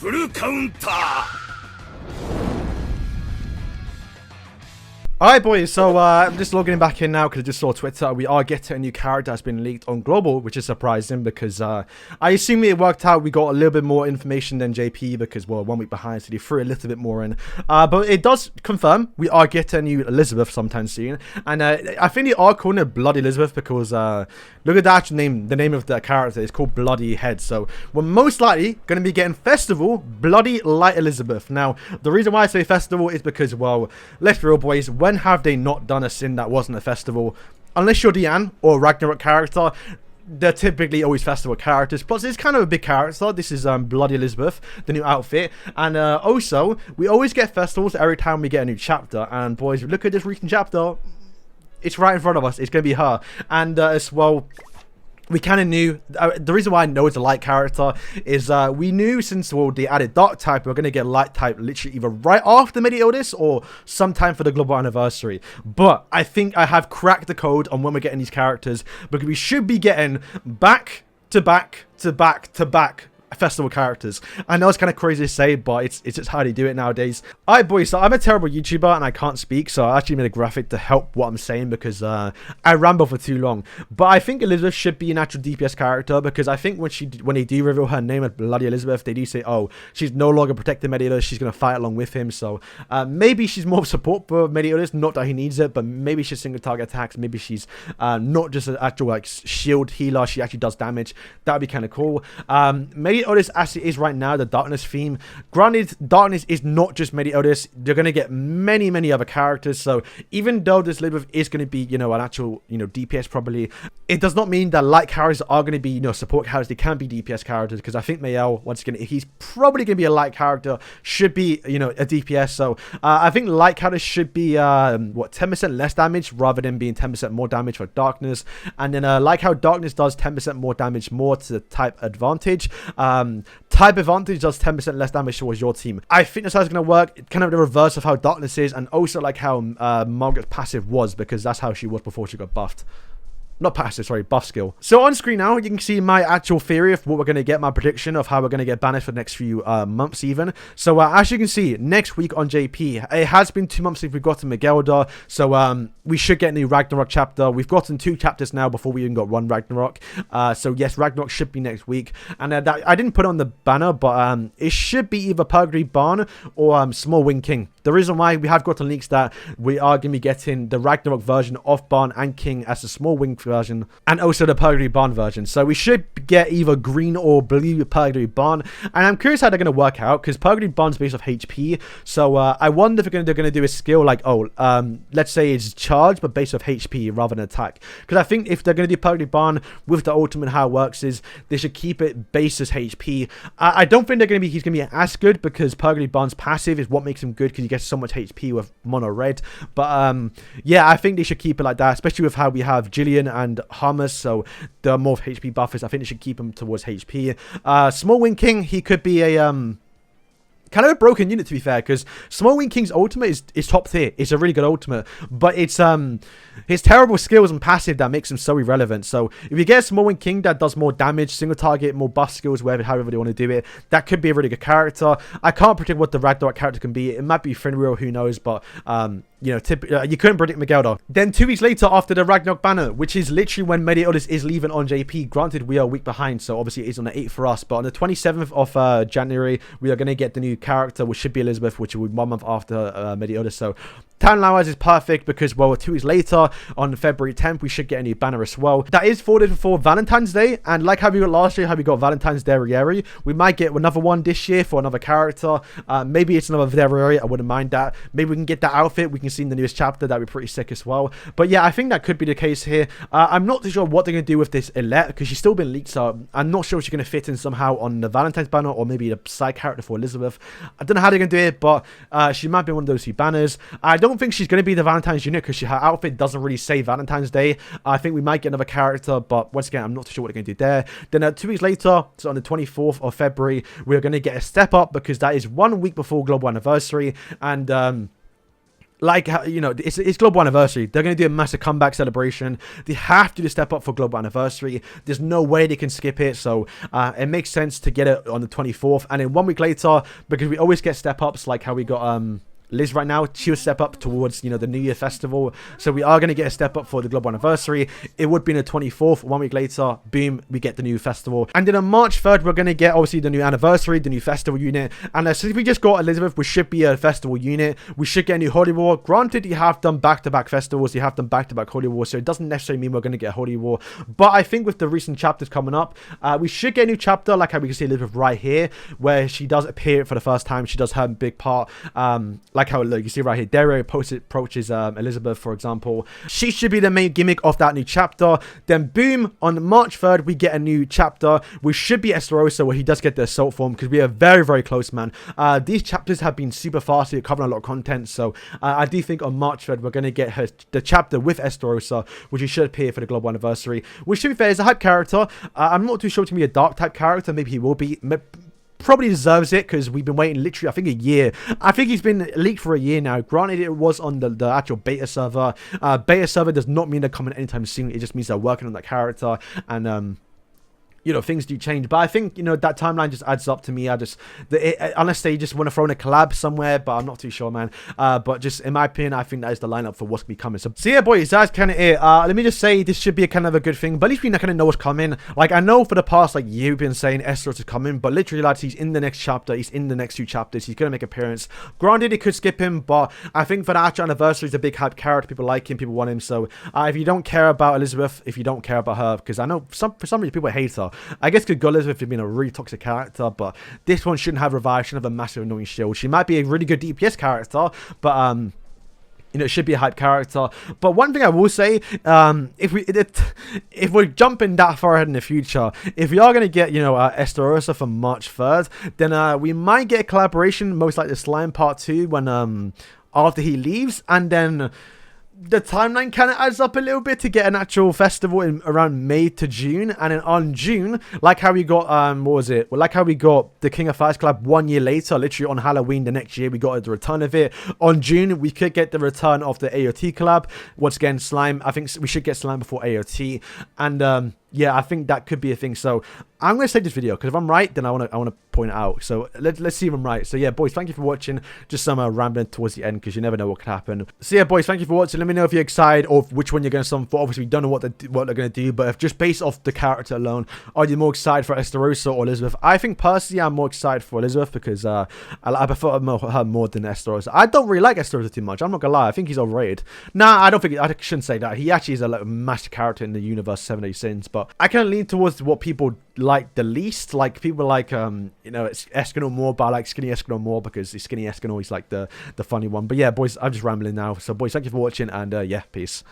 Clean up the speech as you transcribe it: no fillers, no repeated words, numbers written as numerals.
フルカウンター。 Alright boys, so I'm just logging back in now because I just saw Twitter. We are getting a new character that's been leaked on Global, which is surprising because I assume it worked out. We got a little bit more information than JP because, well, 1 week behind, so they threw a little bit more in. But it does confirm we are getting a new Elizabeth sometime soon. And I think they are calling it Bloody Elizabeth because look at the actual name. The name of the character is called Bloody Head. So we're most likely going to be getting Festival Bloody Light Elizabeth. Now, the reason why I say Festival is because, well, let's be real boys, when have they not done a sin that wasn't a festival? Unless you're the ANNI or Ragnarok character, they're typically always festival characters. Plus, it's kind of a big character. This is Bloody Elizabeth, the new outfit. And also, we always get festivals every time we get a new chapter. And boys, look at this recent chapter. It's right in front of us. It's going to be her. And as well, we kind of knew, the reason why I know it's a light character is we knew since, well, they added dark type, we're going to get light type literally either right after Medi-Otis or sometime for the global anniversary. But I think I have cracked the code on when we're getting these characters, because we should be getting back to back to back to back festival characters. I know it's kind of crazy to say, but it's just how they do it nowadays. Alright boys, so I'm a terrible YouTuber and I can't speak, so I actually made a graphic to help what I'm saying because I ramble for too long. But I think Elizabeth should be an actual DPS character because I think when they do reveal her name as Bloody Elizabeth, they do say, oh, she's no longer protecting Medi-Otis, she's going to fight along with him. So maybe she's more of support for Medi-Otis, not that he needs it, but maybe she's single target attacks, maybe she's not just an actual like shield healer, she actually does damage. That would be kind of cool. Medi-Otis as it is right now, the darkness theme. Granted, darkness is not just Medi-Otis. They're going to get many other characters. So even though this Elizabeth is going to be, you know, an actual, you know, DPS probably, it does not mean that light characters are going to be, you know, support characters. They can be DPS characters because I think Mayel, once again, he's probably going to be a light character, should be, you know, a DPS. So I think light characters should be, what, 10% less damage rather than being 10% more damage for darkness. And then like how darkness does 10% more damage more to the type advantage. Type advantage does 10% less damage towards your team. I think that's how it's going to work. It's kind of the reverse of how darkness is, and also like how Margaret's passive was, because that's how she was before she got buffed. Not passive, sorry, buff skill. So on screen now, you can see my actual theory of what we're going to get, my prediction of how we're going to get banished for the next few months even. So as you can see, next week on JP, it has been 2 months since we've gotten Miguelda, so we should get a new Ragnarok chapter. We've gotten 2 chapters now before we even got 1 Ragnarok. So yes, Ragnarok should be next week. And that, I didn't put on the banner, but it should be either Purgatory Barn or Small Wing King. The reason why we have gotten leaks that we are going to be getting the Ragnarok version of Barn and King as a Small Wing version, and also the Purgatory Barn version. So we should get either green or blue Purgatory Barn, and I'm curious how they're going to work out, because Purgatory Barn's based off HP. So I wonder if they're going to do a skill like, oh, let's say it's charge but based off HP rather than attack, because I think if they're going to do Purgatory Barn with the ultimate, how it works is they should keep it based as HP. I don't think he's going to be as good, because Purgatory Barn's passive is what makes him good, because he gets so much HP with mono red. But yeah, I think they should keep it like that, especially with how we have Jillian and Hamas, so the more of HP buffers. I think they should keep him towards HP. Small Wing King, he could be a kind of a broken unit, to be fair, because Small Wing King's ultimate is top tier. It's a really good ultimate, but it's his terrible skills and passive that makes him so irrelevant. So if you get a Small Wing King that does more damage, single target, more buff skills, however they want to do it, that could be a really good character. I can't predict what the Ragnarok character can be. It might be Fenrir, who knows, but you know, you couldn't predict Miguelda. Then 2 weeks later, after the Ragnarok banner, which is literally when Medi-Otis is leaving on JP. Granted, we are a week behind, so obviously it is on the 8th for us. But on the 27th of January, we are going to get the new character, which should be Elizabeth, which will be 1 month after Medi-Otis. So timeline-wise is perfect, because, well, 2 weeks later, on February 10th, we should get a new banner as well. That is 4 days before Valentine's Day, and like how we got last year, how we got Valentine's Derriere, we might get another one this year for another character. Maybe it's another Derriere, I wouldn't mind that. Maybe we can get that outfit, we can see in the newest chapter, that'd be pretty sick as well. But yeah, I think that could be the case here. I'm not too sure what they're going to do with this Elette, because she's still been leaked, so I'm not sure if she's going to fit in somehow on the Valentine's banner, or maybe the side character for Elizabeth. I don't know how they're going to do it, but she might be one of those 2 banners. I don't think she's going to be the Valentine's unit, because her outfit doesn't really say Valentine's Day. I think we might get another character, but once again, I'm not too sure what they're going to do there. Then 2 weeks later, so on the 24th of February, we're going to get a step up, because that is 1 week before global anniversary. And like, you know, it's global anniversary. They're going to do a massive comeback celebration. They have to do the step up for global anniversary. There's no way they can skip it. So it makes sense to get it on the 24th. And then 1 week later, because we always get step ups, like how we got Liz right now, she would step up towards, you know, the New Year festival. So we are going to get a step up for the global anniversary. It would be on the 24th. 1 week later, boom, we get the new festival. And then on March 3rd, we're going to get, obviously, the new anniversary, the new festival unit. And since we just got Elizabeth, we should be a festival unit. We should get a new Holy War. Granted, you have done back-to-back festivals. You have done back-to-back Holy War. So it doesn't necessarily mean we're going to get a Holy War. But I think with the recent chapters coming up, we should get a new chapter, like how we can see Elizabeth right here, where she does appear for the first time. She does her big part, like how, look, you see right here, Dario approaches Elizabeth, for example. She should be the main gimmick of that new chapter. Then boom, on March 3rd, we get a new chapter. We should be ESTROSSA, where he does get the assault form, because we are very, very close, man. These chapters have been super fast. They're covering a lot of content. So I do think on March 3rd, we're going to get the chapter with ESTROSSA, which he should appear for the global anniversary. Which, to be fair, is a hype character. I'm not too sure it's going to be a dark type character. Maybe he will be. Probably deserves it, because we've been waiting literally, I think, a year. I think he's been leaked for a year now. Granted, it was on the actual beta server. Beta server does not mean they're coming anytime soon. It just means they're working on that character. And you know, things do change, but I think, you know, that timeline just adds up to me. Unless they just want to throw in a collab somewhere, but I'm not too sure, man. But just in my opinion, I think that is the lineup for what's coming. So yeah, boys, that's kind of it. Let me just say, this should be a kind of a good thing, but at least we kind of know what's coming. Like, I know for the past like year we've been saying ESTROSSA is coming, but literally, lads, he's in the next chapter. He's in the next 2 chapters. He's gonna make an appearance. Granted, it could skip him, but I think for the actual anniversary, he's a big hype character. People like him. People want him. So if you don't care about Elizabeth, if you don't care about her, because I know for some reason people hate her. I guess good Elizabeth has been a really toxic character, but this one shouldn't have revive, shouldn't have a massive annoying shield. She might be a really good DPS character, but you know, it should be a hype character. But one thing I will say, if we're jumping that far ahead in the future, if we are going to get, you know, ESTROSSA for March 3rd, then we might get a collaboration, most likely Slime Part 2, when after he leaves, and then the timeline kind of adds up a little bit to get an actual festival in around May to June. And then on June, like how we got what was it, well, like how we got the King of Fighters collab 1 year later, literally on Halloween the next year, we got the return of it. On June, we could get the return of the AOT collab. Once again, Slime, I think we should get Slime before AOT. And yeah, I think that could be a thing. So I'm going to save this video, because if I'm right, then I want to point it out. So let's see if I'm right. So yeah, boys, thank you for watching. Just some rambling towards the end, because you never know what could happen. So yeah, boys, thank you for watching. Let me know if you're excited, or which one you're going to summon for. Obviously, we don't know what they're going to do, but if just based off the character alone, are you more excited for ESTROSSA or Elizabeth? I think personally, I'm more excited for Elizabeth, because I prefer her more than ESTROSSA. I don't really like ESTROSSA too much. I'm not gonna lie. I think he's overrated. Nah, I don't think. I shouldn't say that. He actually is a massive character in the universe 7 Days Sins, but I kind of lean towards what people like the least. Like, people like you know, it's Escanor more, but I like Skinny Escanor more, because the Skinny Escanor is like the funny one. But yeah, boys, I'm just rambling now. So boys, thank you for watching, and yeah, peace.